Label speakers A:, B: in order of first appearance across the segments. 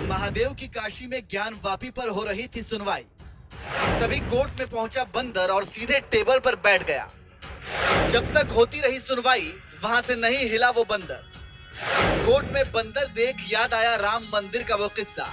A: महादेव की काशी में ज्ञानवापी पर हो रही थी सुनवाई। तभी कोर्ट में पहुंचा बंदर और सीधे टेबल पर बैठ गया। जब तक होती रही सुनवाई, वहां से नहीं हिला वो बंदर। कोर्ट में बंदर देख याद आया राम मंदिर का वो किस्सा।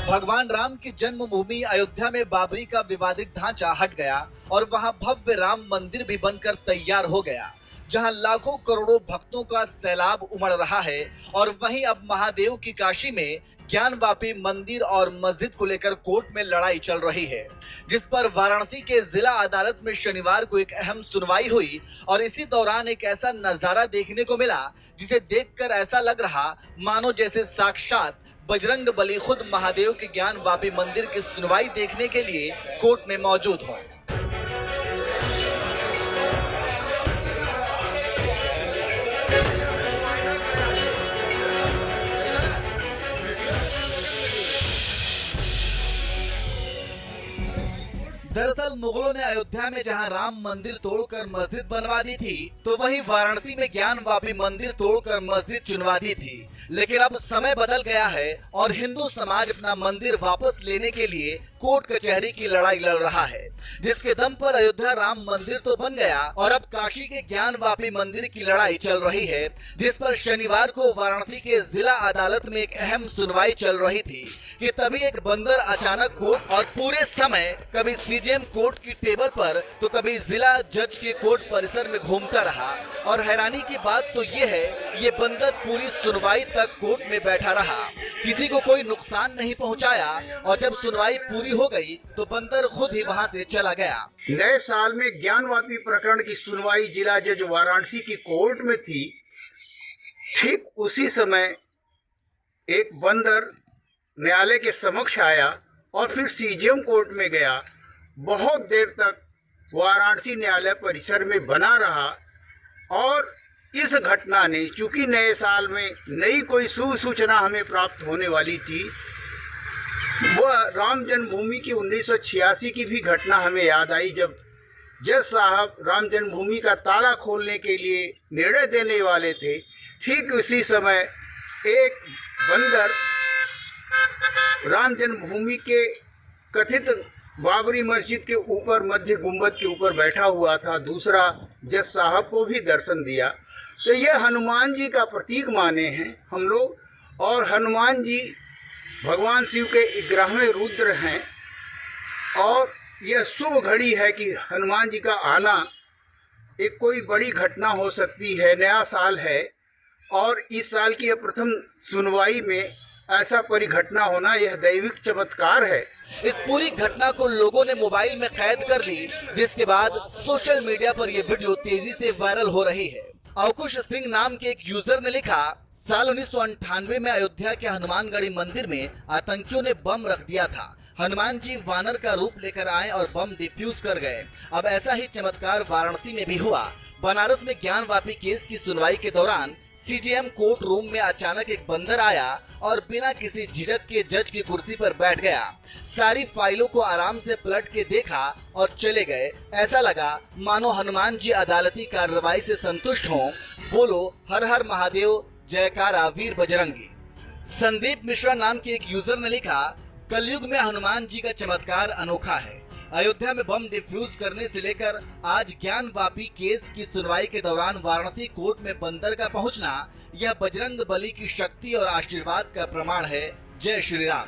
A: भगवान राम की जन्मभूमि अयोध्या में बाबरी का विवादित ढांचा हट गया और वहां भव्य राम मंदिर भी बनकर तैयार हो गया, जहां लाखों करोड़ों भक्तों का सैलाब उमड़ रहा है। और वहीं अब महादेव की काशी में ज्ञानवापी मंदिर और मस्जिद को लेकर कोर्ट में लड़ाई चल रही है, जिस पर वाराणसी के जिला अदालत में शनिवार को एक अहम सुनवाई हुई। और इसी दौरान एक ऐसा नजारा देखने को मिला जिसे देखकर ऐसा लग रहा मानो जैसे साक्षात बजरंग बली खुद महादेव के ज्ञानवापी मंदिर की सुनवाई देखने के लिए कोर्ट में मौजूद हो। दरअसल मुगलों ने अयोध्या में जहां राम मंदिर तोड़कर मस्जिद बनवा दी थी, तो वहीं वाराणसी में ज्ञानवापी मंदिर तोड़कर मस्जिद चुनवा दी थी। लेकिन अब समय बदल गया है और हिंदू समाज अपना मंदिर वापस लेने के लिए कोर्ट कचहरी की लड़ाई लड़ रहा है, जिसके दम पर अयोध्या राम मंदिर तो बन गया और अब काशी के ज्ञानवापी मंदिर की लड़ाई चल रही है, जिस पर शनिवार को वाराणसी के जिला अदालत में एक अहम सुनवाई चल रही थी कि तभी एक बंदर अचानक कोर्ट और पूरे समय कभी सीजेएम कोर्ट की टेबल पर तो कभी जिला जज के कोर्ट परिसर में घूमता रहा। और हैरानी की बात तो ये है, ये बंदर पूरी सुनवाई तक कोर्ट में बैठा रहा, किसी को कोई नुकसान नहीं पहुंचाया। और जब सुनवाई पूरी हो गई तो बंदर खुद ही वहां से चला गया।
B: नए साल में ज्ञानवापी प्रकरण की सुनवाई जिला जज वाराणसी की कोर्ट में थी। ठीक उसी समय एक बंदर न्यायालय के समक्ष आया और फिर सीजेएम कोर्ट में गया। बहुत देर तक वाराणसी न्यायालय परिसर में बना रहा और इस घटना ने, चूंकि नए साल में नई कोई शुभ सूचना हमें प्राप्त होने वाली थी, वह राम जन्मभूमि की 1986 की भी घटना हमें याद आई, जब जज साहब राम जन्मभूमि का ताला खोलने के लिए निर्णय देने वाले थे। ठीक उसी समय एक बंदर राम जन्मभूमि के कथित बाबरी मस्जिद के ऊपर मध्य गुंबद के ऊपर बैठा हुआ था। दूसरा जज साहब को भी दर्शन दिया। तो यह हनुमान जी का प्रतीक माने हैं हम लोग, और हनुमान जी भगवान शिव के 11वें रुद्र हैं। और यह शुभ घड़ी है कि हनुमान जी का आना एक कोई बड़ी घटना हो सकती है। नया साल है और इस साल की यह प्रथम सुनवाई में ऐसा परिघटना होना यह दैविक चमत्कार है।
A: इस पूरी घटना को लोगों ने मोबाइल में कैद कर ली, जिसके बाद सोशल मीडिया पर यह वीडियो तेजी से वायरल हो रही है। अवकुश सिंह नाम के एक यूजर ने लिखा, साल 1998 में अयोध्या के हनुमानगढ़ी मंदिर में आतंकियों ने बम रख दिया था। हनुमान जी वानर का रूप लेकर आए और बम डिफ्यूज कर गए। अब ऐसा ही चमत्कार वाराणसी में भी हुआ। बनारस में ज्ञानवापी केस की सुनवाई के दौरान सीजेएम कोर्ट रूम में अचानक एक बंदर आया और बिना किसी झिझक के जज की कुर्सी पर बैठ गया। सारी फाइलों को आराम से पलट के देखा और चले गए। ऐसा लगा मानो हनुमान जी अदालती कार्रवाई से संतुष्ट हों। बोलो हर हर महादेव, जयकारा वीर बजरंगी। संदीप मिश्रा नाम के एक यूजर ने लिखा, कलयुग में हनुमान जी का चमत्कार अनोखा है। अयोध्या में बम डिफ्यूज करने से लेकर आज ज्ञानवापी केस की सुनवाई के दौरान वाराणसी कोर्ट में बंदर का पहुंचना, यह बजरंग बली की शक्ति और आशीर्वाद का प्रमाण है। जय श्री राम।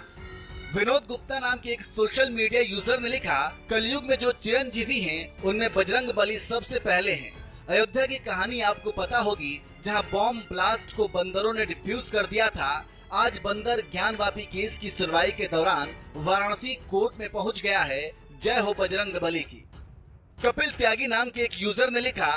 A: विनोद गुप्ता नाम के एक सोशल मीडिया यूजर ने लिखा, कलयुग में जो चिरंजीवी हैं, उनमें बजरंग बली सबसे पहले हैं। अयोध्या की कहानी आपको पता होगी, जहां बॉम्ब ब्लास्ट को बंदरों ने डिफ्यूज कर दिया था। आज बंदर ज्ञानवापी केस की सुनवाई के दौरान वाराणसी कोर्ट में पहुंच गया है। जय हो बजरंग बली की। कपिल त्यागी नाम के एक यूजर ने लिखा,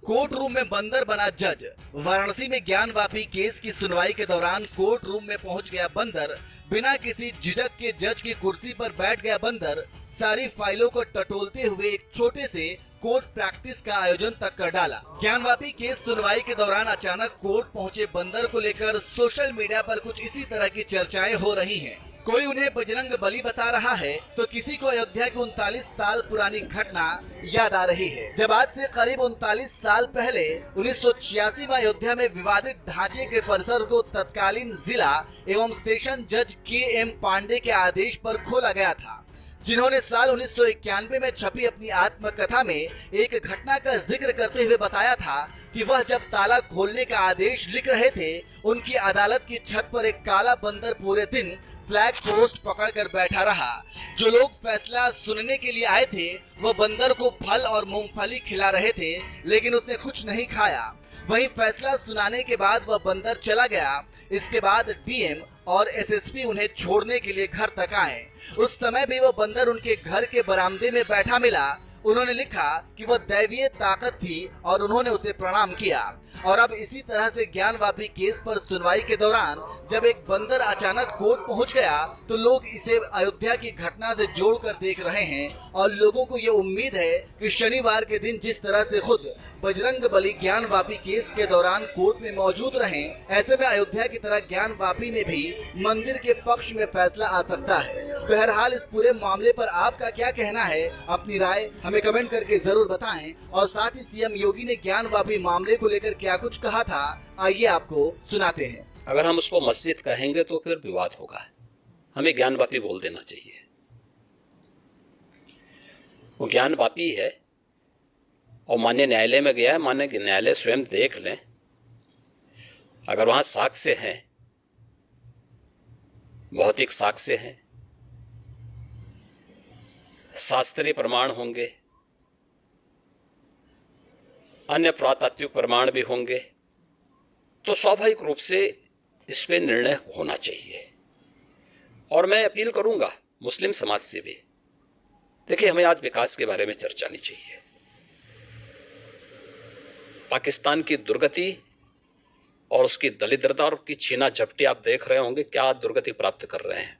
A: कोर्ट रूम में बंदर बना जज। वाराणसी में ज्ञानवापी केस की सुनवाई के दौरान कोर्ट रूम में पहुंच गया बंदर। बिना किसी झिझक के जज की कुर्सी पर बैठ गया बंदर। सारी फाइलों को टटोलते हुए एक छोटे से कोर्ट प्रैक्टिस का आयोजन तक कर डाला। ज्ञानवापी केस सुनवाई के दौरान अचानक कोर्ट पहुंचे बंदर को लेकर सोशल मीडिया पर कुछ इसी तरह की चर्चाएं हो रही हैं। कोई उन्हें बजरंग बली बता रहा है तो किसी को अयोध्या की 39 साल पुरानी घटना याद आ रही है, जब आज से करीब 39 साल पहले 1986 में अयोध्या में विवादित ढांचे के परिसर को तत्कालीन जिला एवं सेशन जज के.एम. पांडे के आदेश पर खोला गया था, जिन्होंने साल 1991 में छपी अपनी आत्मकथा में एक घटना का जिक्र करते हुए बताया था कि वह जब ताला खोलने का आदेश लिख रहे थे, उनकी अदालत की छत पर एक काला बंदर पूरे दिन फ्लैग पोस्ट पकड़कर बैठा रहा। जो लोग फैसला सुनने के लिए आए थे वह बंदर को फल और मूंगफली खिला रहे थे, लेकिन उसने कुछ नहीं खाया। वहीं फैसला सुनाने के बाद वह बंदर चला गया। इसके बाद डीएम और एसएसपी उन्हें छोड़ने के लिए घर तक आए। उस समय भी वह बंदर उनके घर के बरामदे में बैठा मिला। उन्होंने लिखा कि वह दैवीय ताकत थी और उन्होंने उसे प्रणाम किया। और अब इसी तरह से ज्ञानवापी केस पर सुनवाई के दौरान जब एक बंदर अचानक कोर्ट पहुंच गया तो लोग इसे अयोध्या की घटना से जोड़कर देख रहे हैं और लोगों को ये उम्मीद है कि शनिवार के दिन जिस तरह से खुद बजरंग बली ज्ञानवापी केस के दौरान कोर्ट में मौजूद रहे, ऐसे में अयोध्या की तरह ज्ञानवापी में भी मंदिर के पक्ष में फैसला आ सकता है। बहरहाल इस पूरे मामले पर आपका क्या कहना है, अपनी राय हमें कमेंट करके जरूर बताएं। और साथ ही सीएम योगी ने ज्ञानवापी मामले को लेकर क्या कुछ कहा था, आइए आपको सुनाते हैं।
C: अगर हम उसको मस्जिद कहेंगे तो फिर विवाद होगा, हमें ज्ञानवापी बोल देना चाहिए। वो ज्ञानवापी है और माननीय न्यायालय में गया है, माननीय न्यायालय स्वयं देख लें। अगर वहां साक्ष्य हैं, भौतिक साक्ष्य हैं, शास्त्रीय प्रमाण होंगे, अन्य पुरातात्विक प्रमाण भी होंगे, तो स्वाभाविक रूप से इस पे निर्णय होना चाहिए। और मैं अपील करूंगा मुस्लिम समाज से भी, देखिए हमें आज विकास के बारे में चर्चा नहीं चाहिए। पाकिस्तान की दुर्गति और उसकी दलिद्रता और उसकी छीना झपटी आप देख रहे होंगे, क्या दुर्गति प्राप्त कर रहे हैं।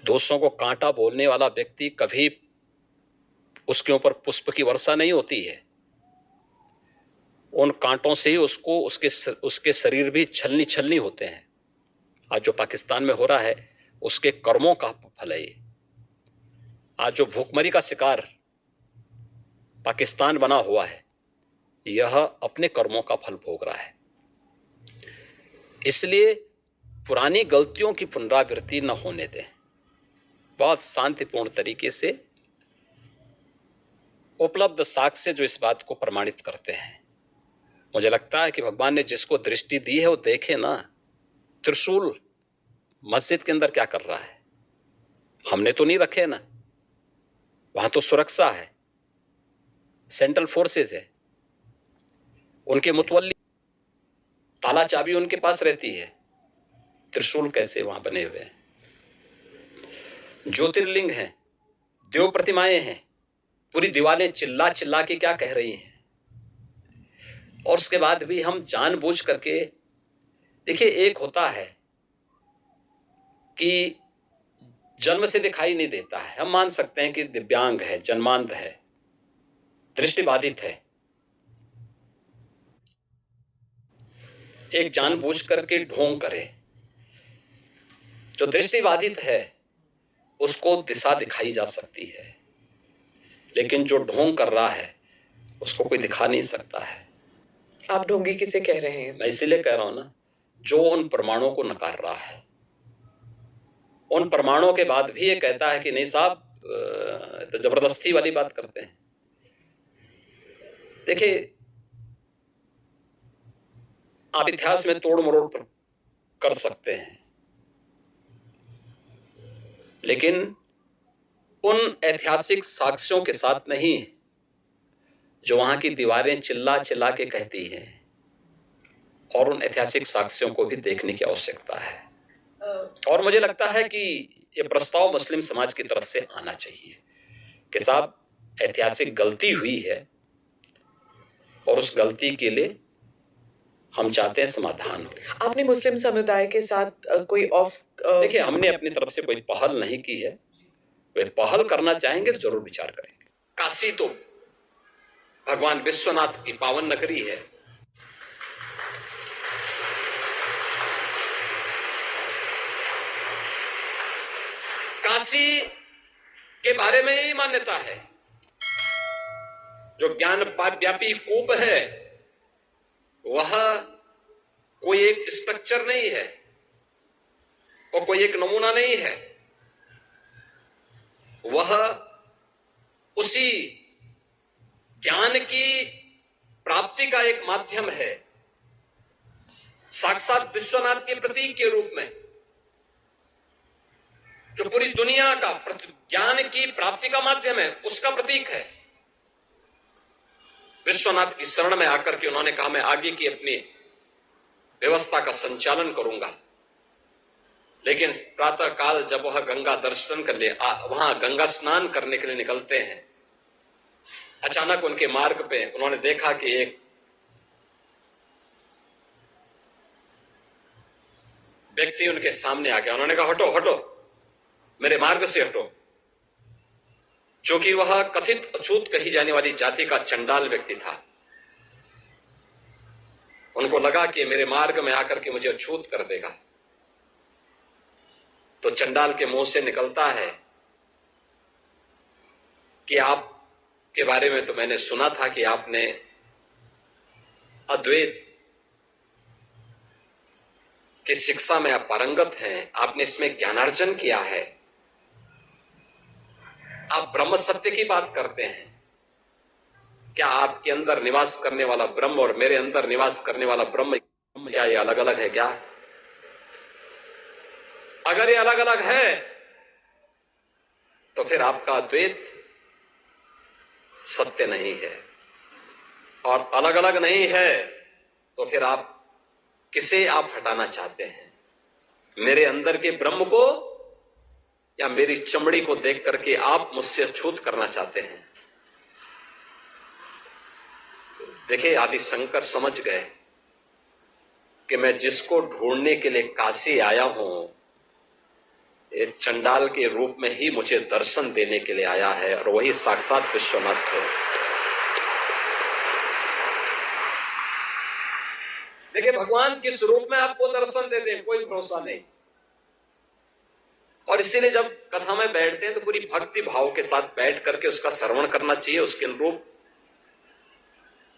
C: दोषों को कांटा बोलने वाला व्यक्ति कभी उसके ऊपर पुष्प की वर्षा नहीं होती है, उन कांटों से ही उसको उसके शरीर भी छलनी छलनी होते हैं। आज जो पाकिस्तान में हो रहा है उसके कर्मों का फल है। आज जो भूखमरी का शिकार पाकिस्तान बना हुआ है, यह अपने कर्मों का फल भोग रहा है। इसलिए पुरानी गलतियों की पुनरावृत्ति न होने दें। बहुत शांतिपूर्ण तरीके से उपलब्ध साक्ष्य जो इस बात को प्रमाणित करते हैं। मुझे लगता है कि भगवान ने जिसको दृष्टि दी है वो देखे ना, त्रिशूल मस्जिद के अंदर क्या कर रहा है। हमने तो नहीं रखे ना, वहां तो सुरक्षा है, सेंट्रल फोर्सेस है, उनके मुतवल्ली ताला चाबी उनके पास रहती है। त्रिशूल कैसे वहां बने हुए हैं? ज्योतिर्लिंग हैं, देव प्रतिमाएं हैं, पूरी दीवारें चिल्ला चिल्ला के क्या कह रही हैं। और उसके बाद भी हम जानबूझ करके, देखिए एक होता है कि जन्म से दिखाई नहीं देता है, हम मान सकते हैं कि दिव्यांग है, जन्मांध है, दृष्टिबाधित है। एक जानबूझ करके ढोंग करे। जो दृष्टिबाधित है उसको दिशा दिखाई जा सकती है, लेकिन जो ढोंग कर रहा है उसको कोई दिखा नहीं सकता है।
D: आप ढोंगी किसे कह रहे हैं?
C: मैं इसीलिए कह रहा हूं ना, जो उन प्रमाणों को नकार रहा है, उन प्रमाणों के बाद भी ये कहता है कि नहीं साहब, तो जबरदस्ती वाली बात करते हैं। देखिए, आप इतिहास में तोड़ मरोड़ कर सकते हैं, लेकिन उन ऐतिहासिक साक्ष्यों के साथ नहीं जो वहां की दीवारें चिल्ला चिल्ला के कहती हैं। और उन ऐतिहासिक साक्ष्यों को भी देखने की आवश्यकता है। और मुझे लगता है कि ये प्रस्ताव मुस्लिम समाज की तरफ से आना चाहिए कि साहब ऐतिहासिक गलती हुई है और उस गलती के लिए हम चाहते हैं समाधान हो।
D: आपने मुस्लिम समुदाय के साथ कोई
C: देखिए, हमने अपनी तरफ से कोई पहल नहीं की है। वे पहल करना चाहेंगे तो जरूर विचार करेंगे। काशी तो भगवान विश्वनाथ की पावन नगरी है। काशी के बारे में यही मान्यता है, जो ज्ञान व्यापी कूप है वह कोई एक स्ट्रक्चर नहीं है और कोई एक नमूना नहीं है, वह उसी ज्ञान की प्राप्ति का एक माध्यम है, साक्षात विश्वनाथ के प्रतीक के रूप में, जो पूरी दुनिया का ज्ञान की प्राप्ति का माध्यम है, उसका प्रतीक है। विश्वनाथ की शरण में आकर के उन्होंने कहा मैं आगे की अपनी व्यवस्था का संचालन करूंगा, लेकिन प्रातः काल जब वह गंगा दर्शन कर ले वहां गंगा स्नान करने के लिए निकलते हैं, अचानक उनके मार्ग पे उन्होंने देखा कि एक व्यक्ति उनके सामने आ गया। उन्होंने कहा हटो हटो, मेरे मार्ग से हटो, जो कि वह कथित अछूत कही जाने वाली जाति का चंडाल व्यक्ति था। उनको लगा कि मेरे मार्ग में आकर के मुझे अछूत कर देगा, तो चंडाल के मुंह से निकलता है कि आप के बारे में तो मैंने सुना था कि आपने अद्वैत की शिक्षा में आप पारंगत हैं, आपने इसमें ज्ञानार्जन किया है, आप ब्रह्म सत्य की बात करते हैं, क्या आपके अंदर निवास करने वाला ब्रह्म और मेरे अंदर निवास करने वाला ब्रह्म क्या ये अलग अलग है क्या? अगर ये अलग अलग है तो फिर आपका अद्वैत सत्य नहीं है, और अलग अलग नहीं है तो फिर आप किसे आप हटाना चाहते हैं? मेरे अंदर के ब्रह्म को या मेरी चमड़ी को देख करके आप मुझसे अछूत करना चाहते हैं? देखिए, आदि शंकर समझ गए कि मैं जिसको ढूंढने के लिए काशी आया हूं, ये चंडाल के रूप में ही मुझे दर्शन देने के लिए आया है, और वही साक्षात विश्वनाथ है। देखिए, भगवान किस रूप में आपको दर्शन देते हैं कोई भरोसा नहीं, और इसीलिए जब कथा में बैठते हैं तो पूरी भक्ति भाव के साथ बैठ करके उसका श्रवण करना चाहिए, उसके अनुरूप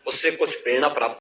C: उससे कुछ प्रेरणा प्राप्त